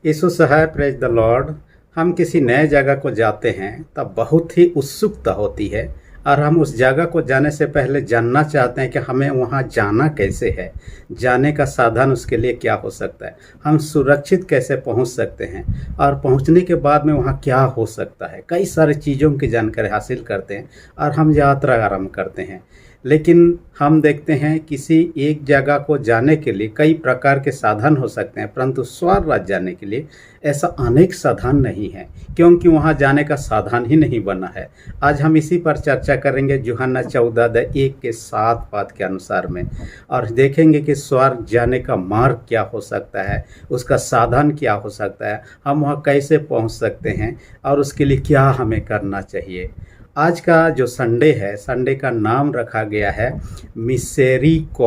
यीशु सहाय, praise the Lord. हम किसी नए जगह को जाते हैं तब बहुत ही उत्सुकता होती है और हम उस जगह को जाने से पहले जानना चाहते हैं कि हमें वहाँ जाना कैसे है, जाने का साधन उसके लिए क्या हो सकता है, हम सुरक्षित कैसे पहुँच सकते हैं और पहुँचने के बाद में वहाँ क्या हो सकता है। कई सारी चीज़ों की जानकारी हासिल करते हैं और हम यात्रा आरंभ करते हैं। लेकिन हम देखते हैं किसी एक जगह को जाने के लिए कई प्रकार के साधन हो सकते हैं, परंतु स्वर्ग राज्य जाने के लिए ऐसा अनेक साधन नहीं है, क्योंकि वहाँ जाने का साधन ही नहीं बना है। आज हम इसी पर चर्चा करेंगे यूहन्ना 14:1-7 के अनुसार में, और देखेंगे कि स्वर्ग जाने का मार्ग क्या हो सकता है, उसका साधन क्या हो सकता है, हम वहाँ कैसे पहुँच सकते हैं और उसके लिए क्या हमें करना चाहिए। आज का जो संडे है, संडे का नाम रखा गया है मिसेरिकॉर्डियस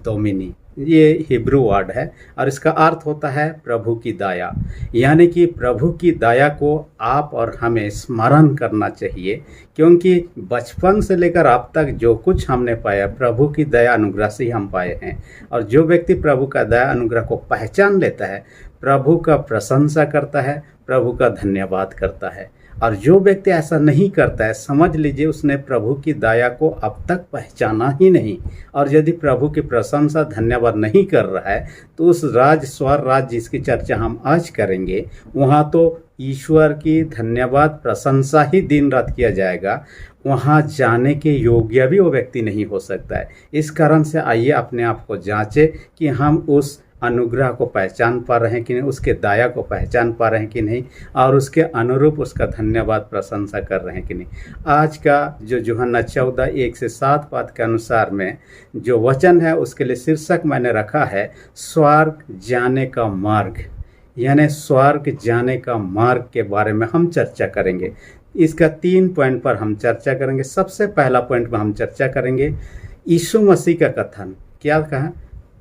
डोमिनी। ये हिब्रू वर्ड है और इसका अर्थ होता है प्रभु की दया। यानी कि प्रभु की दया को आप और हमें स्मरण करना चाहिए, क्योंकि बचपन से लेकर अब तक जो कुछ हमने पाया प्रभु की दया अनुग्रह से ही हम पाए हैं। और जो व्यक्ति प्रभु का दया अनुग्रह को पहचान लेता है, प्रभु का प्रशंसा करता है, प्रभु का धन्यवाद करता है। और जो व्यक्ति ऐसा नहीं करता है, समझ लीजिए उसने प्रभु की दया को अब तक पहचाना ही नहीं। और यदि प्रभु की प्रशंसा धन्यवाद नहीं कर रहा है तो उस स्वर्ग राज्य जिसकी चर्चा हम आज करेंगे, वहाँ तो ईश्वर की धन्यवाद प्रशंसा ही दिन रात किया जाएगा। वहाँ जाने के योग्य भी वो व्यक्ति नहीं हो सकता है। इस कारण से आइए अपने आप को जांचें कि हम उस अनुग्रह को पहचान पा रहे हैं कि नहीं, उसके दया को पहचान पा रहे हैं कि नहीं, और उसके अनुरूप उसका धन्यवाद प्रशंसा कर रहे हैं कि नहीं। आज का जो यूहन्ना 14:1-7 के अनुसार में जो वचन है, उसके लिए शीर्षक मैंने रखा है स्वर्ग जाने का मार्ग। यानी स्वर्ग जाने का मार्ग के बारे में हम चर्चा करेंगे। इसका 3 पॉइंट पर हम चर्चा करेंगे। सबसे पहला पॉइंट में हम चर्चा करेंगे यीशु मसीह का कथन। क्या कहा?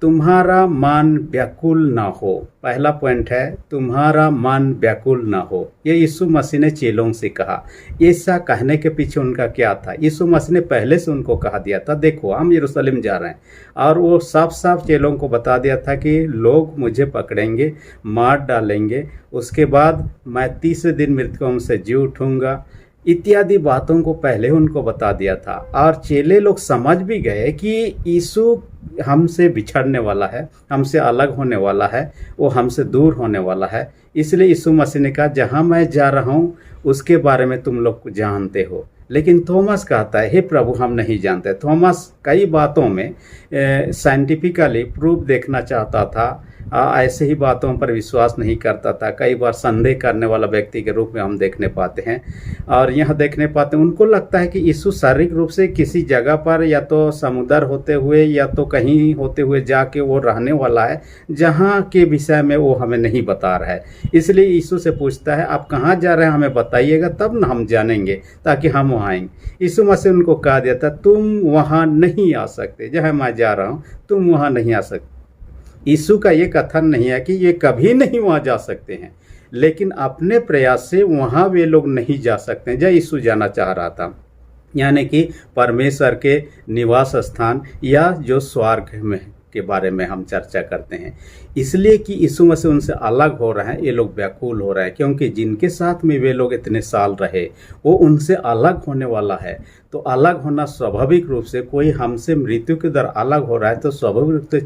तुम्हारा मन व्याकुल ना हो। पहला पॉइंट है तुम्हारा मन व्याकुल ना हो। ये यीशु मसीह ने चेलों से कहा। ऐसा कहने के पीछे उनका क्या था? यीशु मसीह ने पहले से उनको कहा दिया था, देखो हम यरूशलेम जा रहे हैं, और वो साफ साफ चेलों को बता दिया था कि लोग मुझे पकड़ेंगे, मार डालेंगे, उसके बाद मैं तीसरे दिन मृतकों से जी उठूंगा, इत्यादि बातों को पहले उनको बता दिया था। और चेले लोग समझ भी गए कि यीशु हमसे बिछड़ने वाला है, हमसे अलग होने वाला है, वो हमसे दूर होने वाला है। इसलिए यीशु मसीह ने कहा जहाँ मैं जा रहा हूँ उसके बारे में तुम लोग जानते हो। लेकिन थॉमस कहता है हे प्रभु हम नहीं जानते। थॉमस कई बातों में साइंटिफिकली प्रूफ देखना चाहता था, ऐसे ही बातों पर विश्वास नहीं करता था। कई बार संदेह करने वाला व्यक्ति के रूप में हम देखने पाते हैं। और यह देखने पाते हैं उनको लगता है कि यीशु शारीरिक रूप से किसी जगह पर या तो समुद्र होते हुए या तो कहीं होते हुए जाके वो रहने वाला है, जहाँ के विषय में वो हमें नहीं बता रहा है। इसलिए यीशु से पूछता है आप कहाँ जा रहे हैं, हमें बताइएगा तब ना हम जानेंगे, ताकि हम वहाँ आएंगे। यीशु मसीह उनको कहा दिया था तुम वहाँ नहीं आ सकते, जहाँ मैं जा रहा हूँ तुम वहाँ नहीं आ सकते। यीशु का ये कथन नहीं है कि ये कभी नहीं वहाँ जा सकते हैं, लेकिन अपने प्रयास से वहाँ वे लोग नहीं जा सकते हैं जहाँ यीशु जाना चाह रहा था, यानी कि परमेश्वर के निवास स्थान या जो स्वर्ग में के बारे में हम चर्चा करते हैं। इसलिए कि यीशु मसीह उनसे अलग हो रहे हैं, ये लोग व्याकुल हो रहे हैं, क्योंकि जिनके साथ में वे लोग इतने साल रहे वो उनसे अलग होने वाला है। तो अलग होना स्वाभाविक रूप से, कोई हमसे मृत्यु के दर अलग हो रहा है तो स्वाभाविक रूप से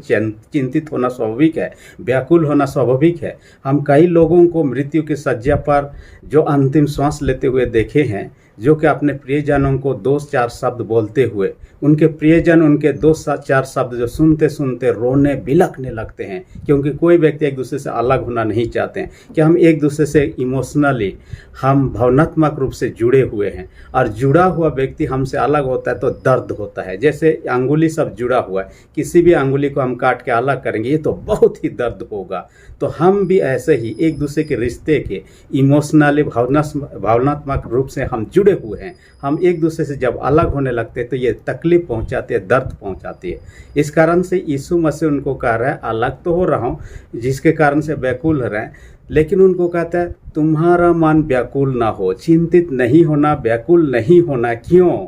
चिंतित होना स्वाभाविक है, व्याकुल होना स्वाभाविक है। हम कई लोगों को मृत्यु की शज्या पर जो अंतिम श्वास लेते हुए देखे हैं, जो कि अपने प्रियजनों को 2-4 शब्द बोलते हुए, उनके प्रियजन उनके 2-4 शब्द जो सुनते सुनते रोने बिलखने लगते हैं, क्योंकि कोई व्यक्ति एक दूसरे से अलग होना नहीं चाहते हैं कि हम एक दूसरे से इमोशनली, हम भावनात्मक रूप से जुड़े हुए हैं। और जुड़ा हुआ व्यक्ति हमसे अलग होता है तो दर्द होता है। जैसे अंगुली सब जुड़ा हुआ है, किसी भी अंगुली को हम काट के अलग करेंगे ये तो बहुत ही दर्द होगा। तो हम भी ऐसे ही एक दूसरे के रिश्ते के इमोशनली, भावनात्मक रूप से हम जुड़े हुए हैं। हम एक दूसरे से जब अलग होने लगते हैं तो ये तकलीफ पहुंचाती है, दर्द पहुंचाती है। इस कारण से यीशु मसीह उनको कह रहा है अलग तो हो रहा हूँ, जिसके कारण से व्याकुल हो रहे हैं, लेकिन उनको कहता है तुम्हारा मन व्याकुल ना हो, चिंतित नहीं होना, व्याकुल नहीं होना। क्यों?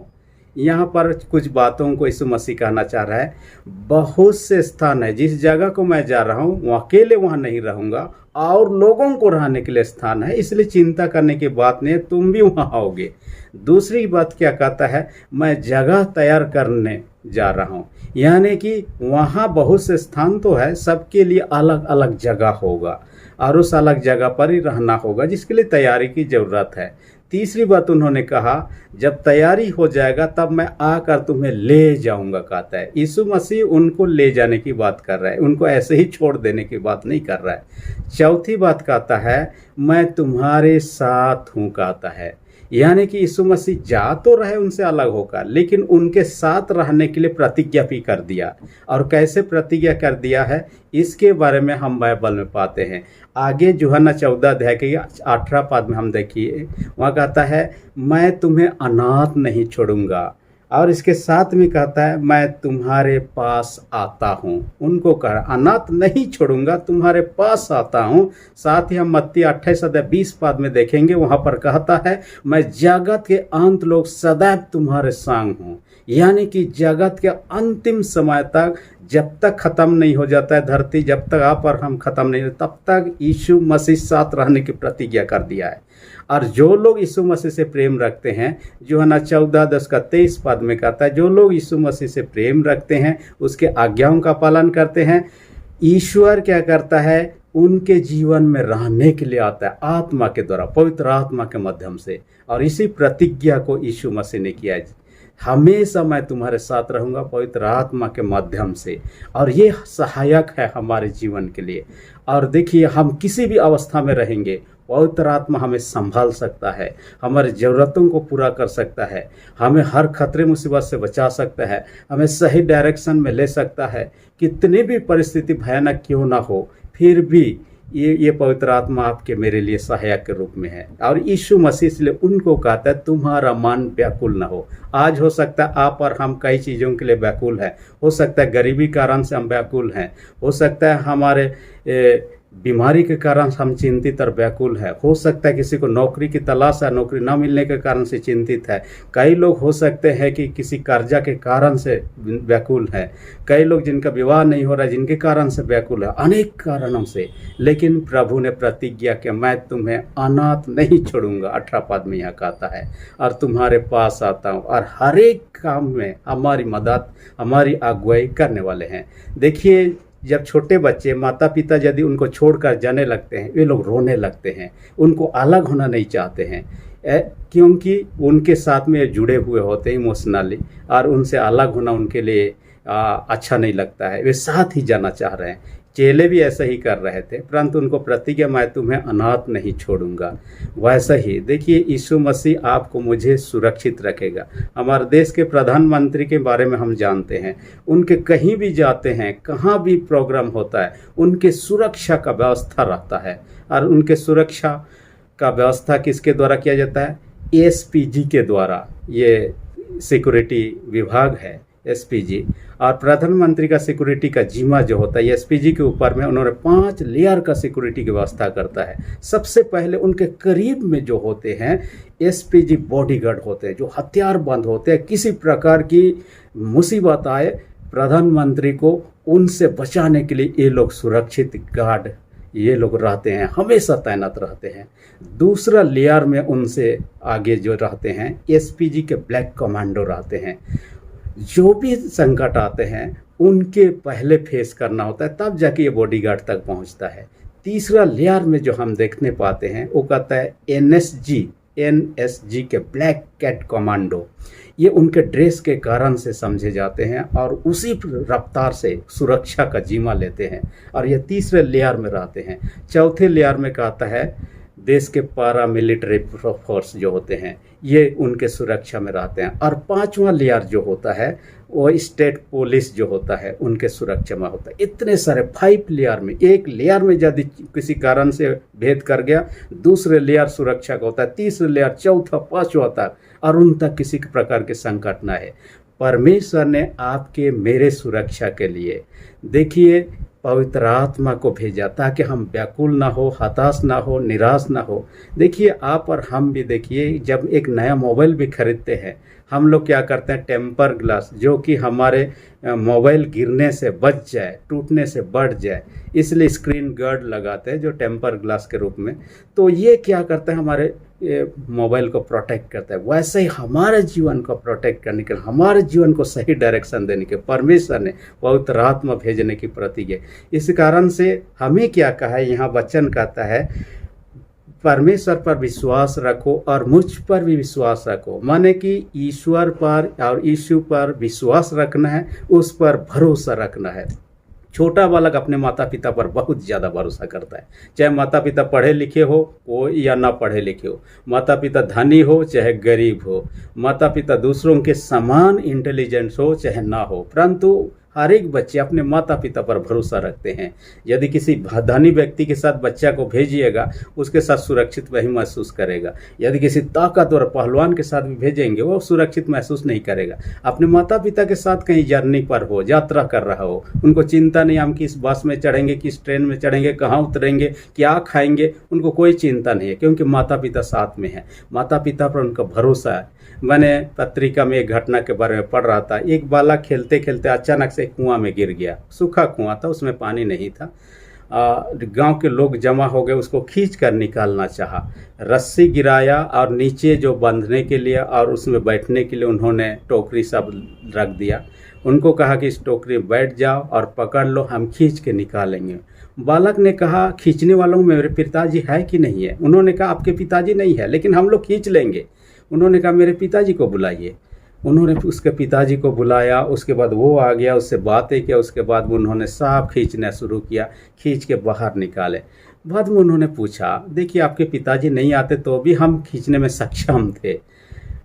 यहाँ पर कुछ बातों को यीशु मसीह कहना चाह रहा है। बहुत से स्थान है, जिस जगह को मैं जा रहा हूँ वो अकेले वहाँ नहीं रहूँगा और लोगों को रहने के लिए स्थान है, इसलिए चिंता करने की बात नहीं है, तुम भी वहाँ आओगे। दूसरी बात क्या कहता है, मैं जगह तैयार करने जा रहा हूँ, यानी कि वहाँ बहुत से स्थान तो है, सबके लिए अलग अलग जगह होगा और उस अलग जगह पर ही रहना होगा, जिसके लिए तैयारी की ज़रूरत है। तीसरी बात उन्होंने कहा, जब तैयारी हो जाएगा तब मैं आकर तुम्हें ले जाऊंगा, कहता है। यीशु मसीह उनको ले जाने की बात कर रहा है, उनको ऐसे ही छोड़ देने की बात नहीं कर रहा है। चौथी बात कहता है, मैं तुम्हारे साथ हूँ, कहता है। यानी कि यीशु मसीह जा तो रहे उनसे अलग होकर, लेकिन उनके साथ रहने के लिए प्रतिज्ञा भी कर दिया। और कैसे प्रतिज्ञा कर दिया है, इसके बारे में हम बाइबल में पाते हैं। आगे यूहन्ना 14 अध्याय के 18 पद में हम देखिए, वहाँ कहता है, मैं तुम्हें अनाथ नहीं छोड़ूंगा। और इसके साथ में कहता है, मैं तुम्हारे पास आता हूँ। उनको कहा अनाथ नहीं छोड़ूंगा, तुम्हारे पास आता हूँ। साथ ही हम मत्ती 28 अध्याय 20 पद में देखेंगे, वहाँ पर कहता है, मैं जगत के अंत लोग सदैव तुम्हारे संग हूँ। यानी कि जगत के अंतिम समय तक, जब तक ख़त्म नहीं हो जाता है धरती, जब तक आप और हम ख़त्म नहीं होते, तब तक यीशु मसीह साथ रहने की प्रतिज्ञा कर दिया है। और जो लोग यीशु मसीह से प्रेम रखते हैं, यूहन्ना 14:10-23 पद में कहता है, जो लोग यीशु मसीह से प्रेम रखते हैं, उसके आज्ञाओं का पालन करते हैं, ईश्वर क्या करता है, उनके जीवन में रहने के लिए आता है आत्मा के द्वारा, पवित्र आत्मा के माध्यम से। और इसी प्रतिज्ञा को यीशु मसीह ने किया है, हमेशा मैं तुम्हारे साथ रहूँगा पवित्र आत्मा के माध्यम से। और ये सहायक है हमारे जीवन के लिए। और देखिए, हम किसी भी अवस्था में रहेंगे, पवित्र आत्मा हमें संभाल सकता है, हमारी ज़रूरतों को पूरा कर सकता है, हमें हर खतरे मुसीबत से बचा सकता है, हमें सही डायरेक्शन में ले सकता है। कितनी भी परिस्थिति भयानक क्यों ना हो, फिर भी ये पवित्र आत्मा आपके मेरे लिए सहायक के रूप में है। और यीशु मसीह इसलिए उनको कहता है, तुम्हारा मन व्याकुल ना हो। आज हो सकता है आप और हम कई चीज़ों के लिए व्याकुल हैं, हो सकता है गरीबी कारण से हम व्याकुल हैं, हो सकता है हमारे बीमारी के कारण हम चिंतित और व्याकुल है, हो सकता है किसी को नौकरी की तलाश है, नौकरी न मिलने के कारण से चिंतित है, कई लोग हो सकते हैं कि किसी कर्जा के कारण से व्याकुल है, कई लोग जिनका विवाह नहीं हो रहा है जिनके कारण से व्याकुल है, अनेक कारणों से। लेकिन प्रभु ने प्रतिज्ञा कि मैं तुम्हें अनाथ नहीं छोड़ूंगा, 18 पद में यहाँ कहता है, और तुम्हारे पास आता हूँ, और हर एक काम में हमारी मदद, हमारी अगुवाई करने वाले हैं। देखिए, जब छोटे बच्चे माता पिता यदि उनको छोड़कर जाने लगते हैं, वे लोग रोने लगते हैं, उनको अलग होना नहीं चाहते हैं, क्योंकि उनके साथ में जुड़े हुए होते हैं इमोशनली, और उनसे अलग होना उनके लिए अच्छा नहीं लगता है, वे साथ ही जाना चाह रहे हैं। चेले भी ऐसा ही कर रहे थे, परंतु उनको प्रतिज्ञा, मैं तुम्हें अनाथ नहीं छोड़ूंगा। वैसा ही देखिए, यीशु मसीह आपको मुझे सुरक्षित रखेगा। हमारे देश के प्रधानमंत्री के बारे में हम जानते हैं, उनके कहीं भी जाते हैं, कहाँ भी प्रोग्राम होता है, उनके सुरक्षा का व्यवस्था रहता है। और उनके सुरक्षा का व्यवस्था किसके द्वारा किया जाता है? एसपीजी के द्वारा। ये सिक्योरिटी विभाग है, एसपीजी। और प्रधानमंत्री का सिक्योरिटी का जिम्मा जो होता है, एसपीजी के ऊपर में उन्होंने 5 लेयर का सिक्योरिटी की व्यवस्था करता है। सबसे पहले उनके करीब में जो होते हैं एसपीजी बॉडीगार्ड होते हैं, जो हथियारबंद होते हैं, किसी प्रकार की मुसीबत आए प्रधानमंत्री को उनसे बचाने के लिए ये लोग सुरक्षित गार्ड, ये लोग रहते हैं, हमेशा तैनात रहते हैं। दूसरा लेयर में उनसे आगे जो रहते हैं एसपीजी के ब्लैक कमांडो रहते हैं, जो भी संकट आते हैं उनके पहले फेस करना होता है, तब जाके ये बॉडीगार्ड तक पहुंचता है। तीसरा लेयर में जो हम देखने पाते हैं वो कहता है एनएसजी के ब्लैक कैट कमांडो। ये उनके ड्रेस के कारण से समझे जाते हैं और उसी रफ्तार से सुरक्षा का जिम्मा लेते हैं, और ये तीसरे लेयर में रहते हैं। चौथे लेयर में कहता है देश के पारा मिलिट्री फोर्स जो होते हैं, ये उनके सुरक्षा में रहते हैं। और 5वां लेयर जो होता है वो स्टेट पुलिस जो होता है, उनके सुरक्षा में होता है। इतने सारे 5 लेयर में, एक लेयर में यदि किसी कारण से भेद कर गया, दूसरे लेयर सुरक्षा का होता है, तीसरे लेयर, चौथा, 5वां तक, और उन तक किसी प्रकार के संकट न है। परमेश्वर ने आपके मेरे सुरक्षा के लिए, देखिए, पवित्र आत्मा को भेजा ताकि हम व्याकुल ना हो, हताश ना हो, निराश ना हो। देखिए आप और हम भी, देखिए जब एक नया मोबाइल भी खरीदते हैं, हम लोग क्या करते हैं, टेम्पर ग्लास जो कि हमारे मोबाइल गिरने से बच जाए, टूटने से बच जाए, इसलिए स्क्रीन गार्ड लगाते हैं जो टेम्पर ग्लास के रूप में। तो ये क्या करता है, हमारे मोबाइल को प्रोटेक्ट करता है। वैसे ही हमारे जीवन को प्रोटेक्ट करने के लिए, हमारे जीवन को सही डायरेक्शन देने के परमेश्वर ने पवित्र आत्मा भेजने की प्रतीक है। इस कारण से हमें क्या कहा है, यहाँ वचन कहता है परमेश्वर पर विश्वास रखो और मुझ पर भी विश्वास रखो। माने कि ईश्वर पर और यीशु पर विश्वास रखना है, उस पर भरोसा रखना है। छोटा बालक अपने माता पिता पर बहुत ज़्यादा भरोसा करता है, चाहे माता पिता पढ़े लिखे हो या ना पढ़े लिखे हो, माता पिता धनी हो चाहे गरीब हो, माता पिता दूसरों के समान इंटेलिजेंस हो चाहे ना हो, परंतु हर एक बच्चे अपने माता पिता पर भरोसा रखते हैं। यदि किसी धनी व्यक्ति के साथ बच्चा को भेजिएगा, उसके साथ सुरक्षित वही महसूस करेगा। यदि किसी ताकतवर पहलवान के साथ भी भेजेंगे, वो सुरक्षित महसूस नहीं करेगा। अपने माता पिता के साथ कहीं जर्नी पर हो, यात्रा कर रहा हो, उनको चिंता नहीं हम किस बस में चढ़ेंगे, किस ट्रेन में चढ़ेंगे, कहाँ उतरेंगे, क्या खाएंगे, उनको कोई चिंता नहीं है, क्योंकि माता पिता साथ में है। माता पिता पर उनका भरोसा है। मैंने पत्रिका में एक घटना के बारे में पढ़ रहा था। एक बालक खेलते खेलते अचानक से कुआं में गिर गया। सूखा कुआं था, उसमें पानी नहीं था। गांव के लोग जमा हो गए, उसको खींच कर निकालना चाहा। रस्सी गिराया और नीचे जो बांधने के लिए और उसमें बैठने के लिए उन्होंने टोकरी सब रख दिया। उनको कहा कि इस टोकरी में बैठ जाओ और पकड़ लो, हम खींच के निकालेंगे। बालक ने कहा खींचने वालों में मेरे पिताजी है कि नहीं है? उन्होंने कहा आपके पिताजी नहीं है, लेकिन हम लोग खींच लेंगे। उन्होंने कहा मेरे पिताजी को बुलाइए। उन्होंने उसके पिताजी को बुलाया, उसके बाद वो आ गया, उससे बातें किया, उसके बाद उन्होंने साफ खींचना शुरू किया, खींच के बाहर निकाले। बाद में उन्होंने पूछा देखिए आपके पिताजी नहीं आते तो भी हम खींचने में सक्षम थे।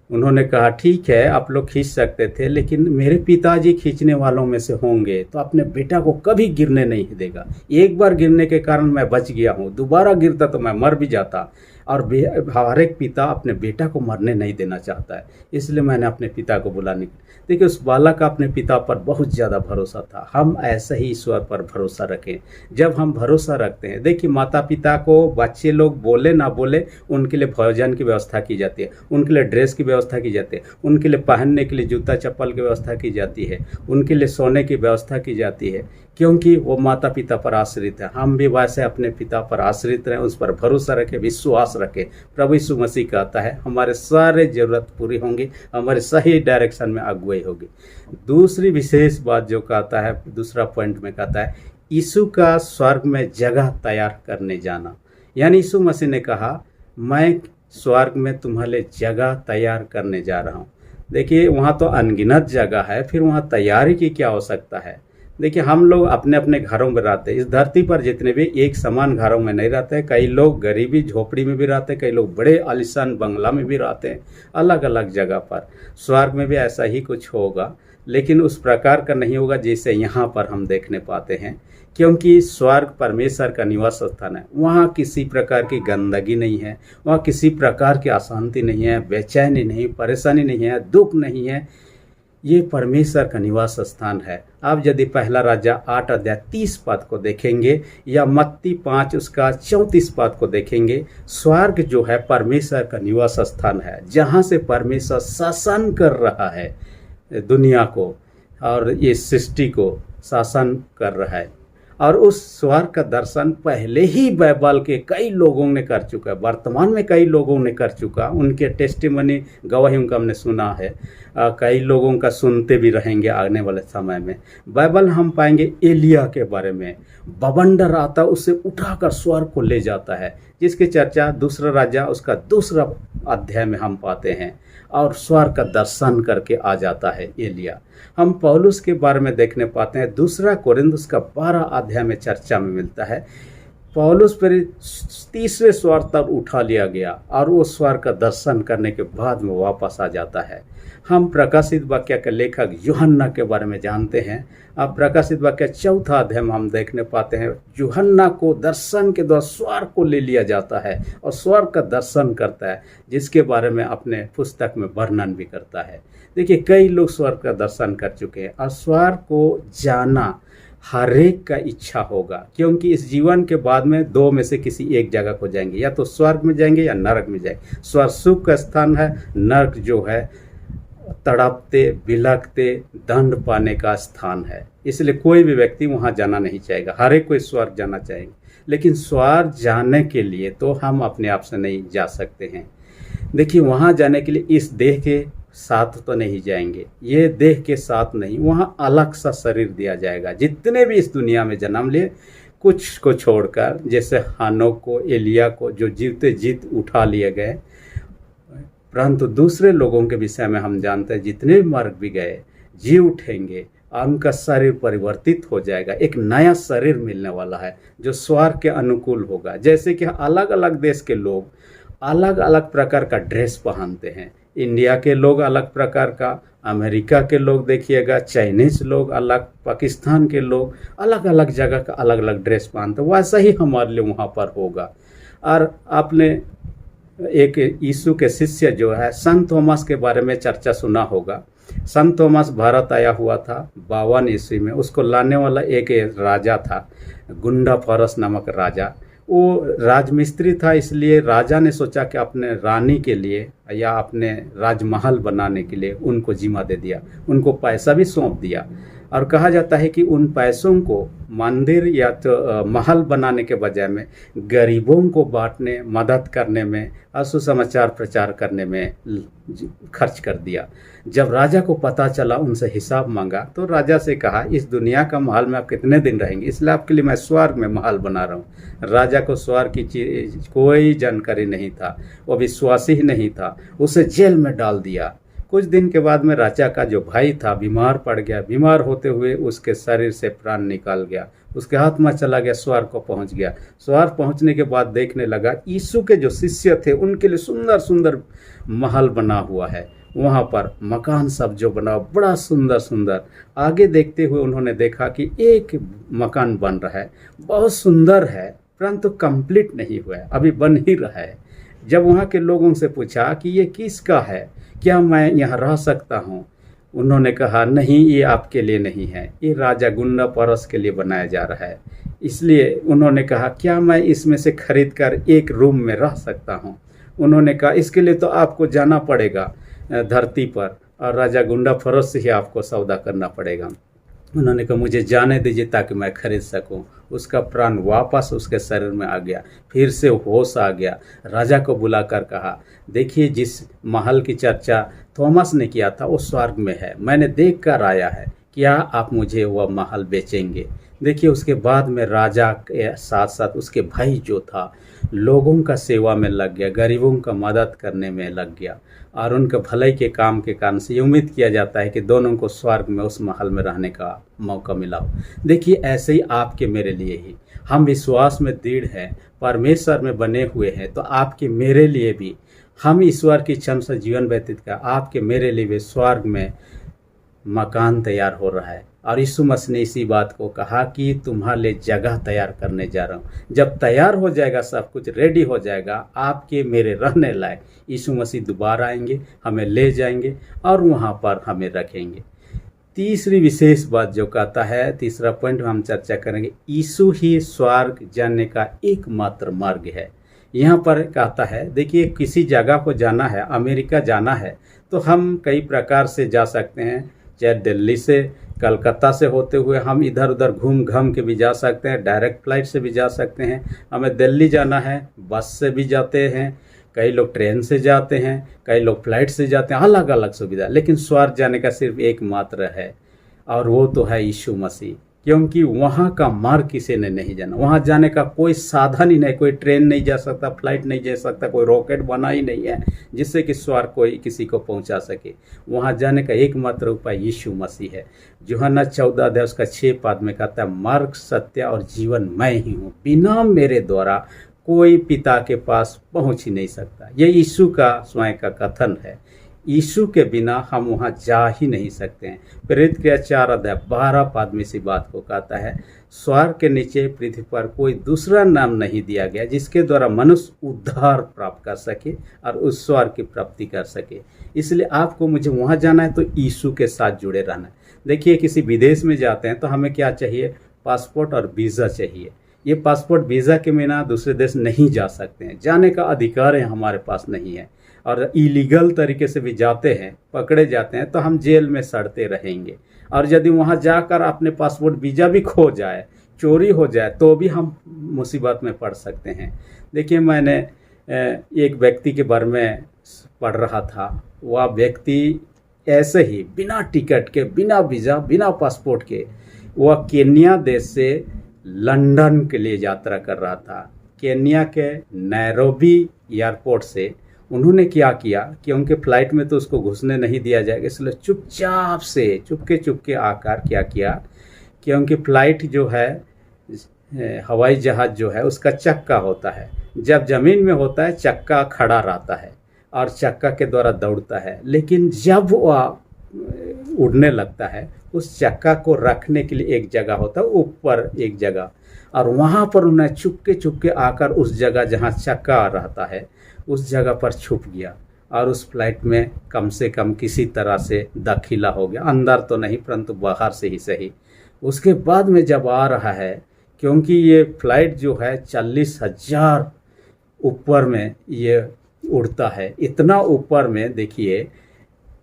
उन्होंने कहा ठीक है आप लोग खींच सकते थे, लेकिन मेरे पिताजी खींचने वालों में से होंगे तो अपने बेटा को कभी गिरने नहीं देगा। एक बार गिरने के कारण मैं बच गया हूँ, दोबारा गिरता तो मैं मर भी जाता। और हर एक पिता अपने बेटा को मरने नहीं देना चाहता है, इसलिए मैंने अपने पिता को बुलाने। देखिए उस बालक का अपने पिता पर बहुत ज़्यादा भरोसा था। हम ऐसे ही ईश्वर पर भरोसा रखें। जब हम भरोसा रखते हैं, देखिए माता पिता को बच्चे लोग बोले ना बोले, उनके लिए भोजन की व्यवस्था की जाती है, उनके लिए ड्रेस की व्यवस्था की जाती है, उनके लिए पहनने के लिए जूता चप्पल की व्यवस्था की जाती है, उनके लिए सोने की व्यवस्था की जाती है, क्योंकि वो माता पिता पर आश्रित है। हम भी वैसे अपने पिता पर आश्रित रहें, उस पर भरोसा रखें, विश्वास रखें। प्रभु यीशु मसीह कहता है हमारे सारे ज़रूरत पूरी होंगी, हमारे सही डायरेक्शन में अगुवाई होगी। दूसरी विशेष बात जो कहता है, दूसरा पॉइंट में कहता है यीशु का स्वर्ग में जगह तैयार करने जाना। यानी यीशु मसीह ने कहा मैं स्वर्ग में तुम्हारे लिए जगह तैयार करने जा रहा हूँ। देखिए वहाँ तो अनगिनत जगह है, फिर वहाँ तैयारी की क्या आवश्यकता है? देखिए हम लोग अपने अपने घरों में रहते हैं। इस धरती पर जितने भी एक समान घरों में नहीं रहते हैं। कई लोग गरीबी झोपड़ी में भी रहते हैं, कई लोग बड़े आलीशान बंगला में भी रहते हैं, अलग अलग जगह पर। स्वर्ग में भी ऐसा ही कुछ होगा, लेकिन उस प्रकार का नहीं होगा जैसे यहाँ पर हम देखने पाते हैं, क्योंकि स्वर्ग परमेश्वर का निवास स्थान है। वहाँ किसी प्रकार की गंदगी नहीं है, वहाँ किसी प्रकार की अशांति नहीं है, बेचैनी नहीं, परेशानी नहीं है, दुख नहीं है। ये परमेश्वर का निवास स्थान है। आप यदि पहला राजा 8 अध्याय 30 पद को देखेंगे या मत्ती 5 उसका 34 पद को देखेंगे, स्वर्ग जो है परमेश्वर का निवास स्थान है, जहाँ से परमेश्वर शासन कर रहा है दुनिया को और ये सृष्टि को शासन कर रहा है। और उस स्वर्ग का दर्शन पहले ही बाइबल के कई लोगों ने कर चुका है, वर्तमान में कई लोगों ने कर चुका, उनके टेस्टिमनी गवाही उनका हमने सुना है, कई लोगों का सुनते भी रहेंगे आने वाले समय में। बाइबल हम पाएंगे एलिया के बारे में, बवंडर आता उसे उठाकर स्वर्ग को ले जाता है, जिसकी चर्चा दूसरा राजा उसका दूसरा अध्याय में हम पाते हैं, और स्वर्ग का दर्शन करके आ जाता है एलिया। हम पौलुस के बारे में देखने पाते हैं, दूसरा कोरिन्थ का 12 अध्याय में चर्चा में मिलता है। पौलुस पर तीसरे स्वर्ग तक उठा लिया गया और वो स्वर्ग का दर्शन करने के बाद में वापस आ जाता है। हम प्रकाशित वाक्य के लेखक यूहन्ना के बारे में जानते हैं। अब प्रकाशित वाक्य 4 अध्याय में हम देखने पाते हैं यूहन्ना को दर्शन के द्वारा स्वर्ग को ले लिया जाता है और स्वर्ग का दर्शन करता है, जिसके बारे में अपने पुस्तक में वर्णन भी करता है। देखिए कई लोग स्वर्ग का दर्शन कर चुके हैं और स्वर्ग को जाना हर एक का इच्छा होगा, क्योंकि इस जीवन के बाद में दो में से किसी एक जगह को जाएंगे, या तो स्वर्ग में जाएंगे या नरक में जाएंगे। स्वर्ग सुख का स्थान है, नरक जो है तड़पते बिलखते दंड पाने का स्थान है। इसलिए कोई भी व्यक्ति वहाँ जाना नहीं चाहेगा, हर एक कोई स्वर्ग जाना चाहेंगे। लेकिन स्वर्ग जाने के लिए तो हम अपने आप से नहीं जा सकते हैं। देखिए, वहाँ जाने के लिए इस देह के साथ तो नहीं जाएंगे, ये देह के साथ नहीं, वहाँ अलग सा शरीर दिया जाएगा। जितने भी इस दुनिया में जन्म लिए, कुछ को छोड़कर, जैसे हानोक को, एलिया को, जो जीवते जीत उठा लिए गए, परंतु दूसरे लोगों के विषय में हम जानते हैं जितने भी मर भी गए जी उठेंगे और उनका शरीर परिवर्तित हो जाएगा। एक नया शरीर मिलने वाला है जो स्वर्ग के अनुकूल होगा। जैसे कि अलग अलग देश के लोग अलग अलग प्रकार का ड्रेस पहनते हैं। इंडिया के लोग अलग प्रकार का, अमेरिका के लोग देखिएगा, चाइनीज लोग अलग, पाकिस्तान के लोग अलग अलग जगह का अलग अलग ड्रेस पहनते हैं। वैसा ही हमारे लिए वहाँ पर होगा। और आपने एक यीशु के शिष्य जो है संत थॉमस के बारे में चर्चा सुना होगा। संत थॉमस भारत आया हुआ था 52 ईस्वी में। उसको लाने वाला एक राजा था, गुंडाफरस नामक राजा। वो राजमिस्त्री था, इसलिए राजा ने सोचा कि अपने रानी के लिए या अपने राजमहल बनाने के लिए उनको जिम्मा दे दिया, उनको पैसा भी सौंप दिया। और कहा जाता है कि उन पैसों को मंदिर या तो महल बनाने के बजाय में गरीबों को बांटने, मदद करने में और सुसमाचार प्रचार करने में खर्च कर दिया। जब राजा को पता चला, उनसे हिसाब मांगा, तो राजा से कहा, इस दुनिया का महल में आप कितने दिन रहेंगे, इसलिए आपके लिए मैं स्वर्ग में महल बना रहा हूँ। राजा को स्वर्ग की चीज कोई जानकारी नहीं था, वो विश्वासी ही नहीं था, उसे जेल में डाल दिया। कुछ दिन के बाद में राजा का जो भाई था बीमार पड़ गया। बीमार होते हुए उसके शरीर से प्राण निकल गया, उसके हाथ में चला गया, स्वर्ग को पहुंच गया। स्वर्ग पहुंचने के बाद देखने लगा यीशु के जो शिष्य थे उनके लिए सुंदर सुंदर महल बना हुआ है, वहाँ पर मकान सब जो बना बड़ा सुंदर सुंदर। आगे देखते हुए उन्होंने देखा कि एक मकान बन रहा है, बहुत सुंदर है, परंतु कंप्लीट नहीं हुआ है, अभी बन ही रहा है। जब वहाँ के लोगों से पूछा कि ये किसका है, क्या मैं यहाँ रह सकता हूँ, उन्होंने कहा नहीं, ये आपके लिए नहीं है, ये राजा गुंडाफरस के लिए बनाया जा रहा है। इसलिए उन्होंने कहा क्या मैं इसमें से खरीद कर एक रूम में रह सकता हूँ। उन्होंने कहा इसके लिए तो आपको जाना पड़ेगा धरती पर और राजा गुंडाफरस से ही आपको सौदा करना पड़ेगा। उन्होंने कहा मुझे जाने दीजिए ताकि मैं खरीद सकूं। उसका प्राण वापस उसके शरीर में आ गया, फिर से होश आ गया। राजा को बुलाकर कहा देखिए, जिस महल की चर्चा थॉमस ने किया था वो स्वर्ग में है, मैंने देख कर आया है, क्या आप मुझे वह महल बेचेंगे। देखिए, उसके बाद में राजा के साथ साथ उसके भाई जो था लोगों का सेवा में लग गया, गरीबों का मदद करने में लग गया और उनके भलाई के काम के कारण से उम्मीद किया जाता है कि दोनों को स्वर्ग में उस महल में रहने का मौका मिला हो। देखिए, ऐसे ही आपके मेरे लिए ही, हम विश्वास में दृढ़ हैं, परमेश्वर में बने हुए हैं, तो आपके मेरे लिए भी हम ईश्वर की इच्छा से जीवन व्यतीत कर आपके मेरे लिए भी स्वर्ग में मकान तैयार हो रहा है। और यीशु मसीह ने इसी बात को कहा कि तुम्हारे लिए जगह तैयार करने जा रहा हूँ। जब तैयार हो जाएगा, सब कुछ रेडी हो जाएगा, आपके मेरे रहने लायक, यीशु मसीह दोबारा आएंगे, हमें ले जाएंगे और वहाँ पर हमें रखेंगे। तीसरी विशेष बात जो कहता है, तीसरा पॉइंट हम चर्चा करेंगे, यीशु ही स्वर्ग जाने का एकमात्र मार्ग है। यहाँ पर कहता है, देखिए किसी जगह को जाना है, अमेरिका जाना है, तो हम कई प्रकार से जा सकते हैं, चाहे दिल्ली से, कलकत्ता से होते हुए हम इधर उधर घूम घाम के भी जा सकते हैं, डायरेक्ट फ्लाइट से भी जा सकते हैं। हमें दिल्ली जाना है, बस से भी जाते हैं, कई लोग ट्रेन से जाते हैं, कई लोग फ्लाइट से जाते हैं, अलग अलग सुविधा। लेकिन स्वर्ग जाने का सिर्फ एक मात्र है और वो तो है यीशु मसीह, क्योंकि वहाँ का मार्ग किसी ने नहीं जाना। वहाँ जाने का कोई साधन ही नहीं, कोई ट्रेन नहीं जा सकता, फ्लाइट नहीं जा सकता, कोई रॉकेट बना ही नहीं है जिससे कि स्वर्ग कोई किसी को पहुँचा सके। वहाँ जाने का एकमात्र उपाय यीशु मसीह है। यूहन्ना 14 उसका 6 पद में कहता है, मार्ग सत्य और जीवन मैं ही हूँ, बिना मेरे द्वारा कोई पिता के पास पहुँच ही नहीं सकता। ये यीशु का स्वयं का कथन है। यीशु के बिना हम वहाँ जा ही नहीं सकते हैं। प्रेरित क्रिया 4:12 पद में इसी बात को कहता है, स्वर्ग के नीचे पृथ्वी पर कोई दूसरा नाम नहीं दिया गया जिसके द्वारा मनुष्य उद्धार प्राप्त कर सके और उस स्वर्ग की प्राप्ति कर सके। इसलिए आपको मुझे वहाँ जाना है तो यीशु के साथ जुड़े रहना है। देखिए, किसी विदेश में जाते हैं तो हमें क्या चाहिए, पासपोर्ट और वीज़ा चाहिए। ये पासपोर्ट वीज़ा के बिना दूसरे देश नहीं जा सकते हैं, जाने का अधिकार है हमारे पास नहीं है। और इलीगल तरीके से भी जाते हैं, पकड़े जाते हैं तो हम जेल में सड़ते रहेंगे। और यदि वहाँ जाकर अपने पासपोर्ट वीज़ा भी खो जाए, चोरी हो जाए, तो भी हम मुसीबत में पड़ सकते हैं। देखिए, मैंने एक व्यक्ति के बारे में पढ़ रहा था। वह व्यक्ति ऐसे ही बिना टिकट के, बिना वीज़ा, बिना पासपोर्ट के वह केन्या देश से लंदन के लिए यात्रा कर रहा था। केन्या के नैरोबी एयरपोर्ट से उन्होंने क्या किया कि उनके फ़्लाइट में तो उसको घुसने नहीं दिया जाएगा, इसलिए चुपचाप से चुपके आकर क्या किया कि उनकी फ़्लाइट जो है, हवाई जहाज़ जो है, उसका चक्का होता है, जब ज़मीन में होता है चक्का खड़ा रहता है और चक्का के द्वारा दौड़ता है। लेकिन जब वह उड़ने लगता है, उस चक्का को रखने के लिए एक जगह होता है, ऊपर एक जगह, और वहाँ पर उन्हें चुपके आकर उस जगह जहाँ चक्का रहता है उस जगह पर छुप गया और उस फ्लाइट में कम से कम किसी तरह से दाखिला हो गया, अंदर तो नहीं परंतु बाहर से ही सही। उसके बाद में जब आ रहा है, क्योंकि ये फ्लाइट जो है 40,000 ऊपर में ये उड़ता है, इतना ऊपर में देखिए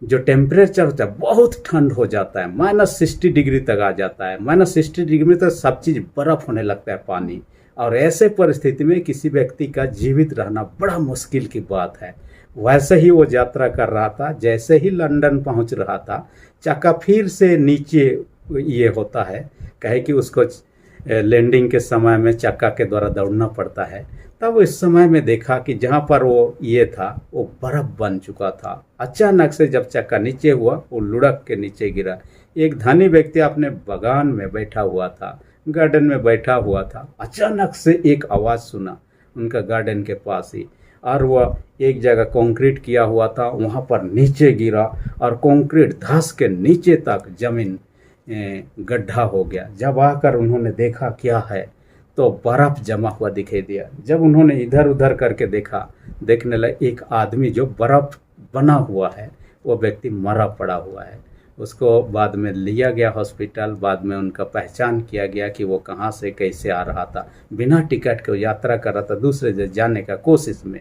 जो टेम्परेचर होता है बहुत ठंड हो जाता है, -60 डिग्री तक आ जाता है। -60 डिग्री में तो सब चीज़ बर्फ़ होने लगता है, पानी। और ऐसे परिस्थिति में किसी व्यक्ति का जीवित रहना बड़ा मुश्किल की बात है। वैसे ही वो यात्रा कर रहा था, जैसे ही लंदन पहुंच रहा था, चक्का फिर से नीचे ये होता है, कहे कि उसको लैंडिंग के समय में चक्का के द्वारा दौड़ना पड़ता है। तब इस समय में देखा कि जहाँ पर वो ये था वो बर्फ़ बन चुका था। अचानक से जब चक्का नीचे हुआ, वो लुढ़क के नीचे गिरा। एक धनी व्यक्ति अपने बागान में बैठा हुआ था, गार्डन में बैठा हुआ था, अचानक से एक आवाज़ सुना उनका गार्डन के पास ही, और वह एक जगह कंक्रीट किया हुआ था, वहाँ पर नीचे गिरा और कंक्रीट धंस के नीचे तक ज़मीन गड्ढा हो गया। जब आकर उन्होंने देखा क्या है, तो बर्फ़ जमा हुआ दिखाई दिया। जब उन्होंने इधर उधर करके देखा, देखने लगे एक आदमी जो बर्फ़ बना हुआ है, वो व्यक्ति मरा पड़ा हुआ है। उसको बाद में लिया गया हॉस्पिटल, बाद में उनका पहचान किया गया कि वो कहाँ से कैसे आ रहा था, बिना टिकट के यात्रा कर रहा था दूसरे देश जाने का कोशिश में।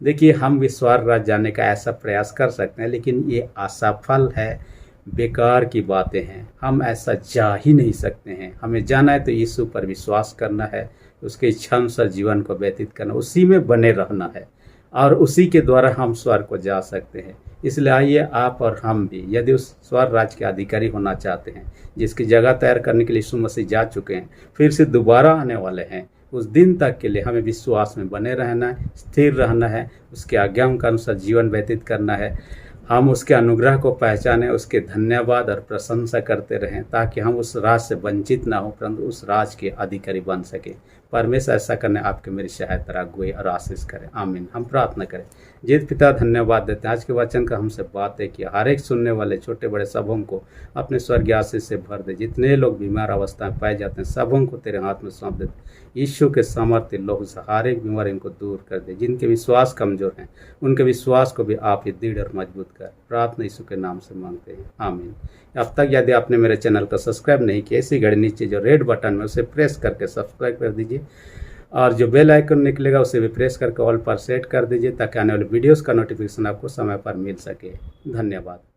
देखिए, हम भी स्वर्ग राज्य जाने का ऐसा प्रयास कर सकते हैं, लेकिन ये असफल है, बेकार की बातें हैं। हम ऐसा जा ही नहीं सकते हैं। हमें जाना है तो यीशु पर विश्वास करना है, उसके इच्छा अनुसार जीवन को व्यतीत करना, उसी में बने रहना है और उसी के द्वारा हम स्वर्ग को जा सकते हैं। इसलिए आइए आप और हम भी, यदि उस स्वर्ग राज्य के अधिकारी होना चाहते हैं, जिसकी जगह तैयार करने के लिए यीशु मसीह जा चुके हैं, फिर से दोबारा आने वाले हैं, उस दिन तक के लिए हमें विश्वास में बने रहना है, स्थिर रहना है, उसके आज्ञाओं के अनुसार जीवन व्यतीत करना है। हम उसके अनुग्रह को पहचानें, उसके धन्यवाद और प्रशंसा करते रहें, ताकि हम उस राज से वंचित ना हो, परंतु उस राज के अधिकारी बन सके। परमेश्वर ऐसा करने आपके मेरी सहायता अगुवाई और आशीष करें। आमीन। हम प्रार्थना करें। जीत पिता, धन्यवाद देते हैं आज के वचन का हमसे बातें किया, हर एक सुनने वाले छोटे बड़े सबों को अपने स्वर्गीय आशीष से भर दे। जितने लोग बीमार अवस्था में पाए जाते हैं, सबों को तेरे हाथ में सौंप देते। यीशु के सामर्थ्य लोग से हर एक बीमारी इनको दूर कर दे। जिनके विश्वास कमजोर हैं, उनके विश्वास को भी आप ही दृढ़ और मजबूत कर। प्रार्थना यीशु के नाम से मांगते हैं। आमीन। अब तक यदि आपने मेरे चैनल को सब्सक्राइब नहीं किया, इसी घड़ी नीचे जो रेड बटन है उसे प्रेस करके सब्सक्राइब कर दीजिए, और जो बेल आइकन निकलेगा उसे भी प्रेस करके ऑल पर सेट कर दीजिए, ताकि आने वाले वीडियोस का नोटिफिकेशन आपको समय पर मिल सके। धन्यवाद।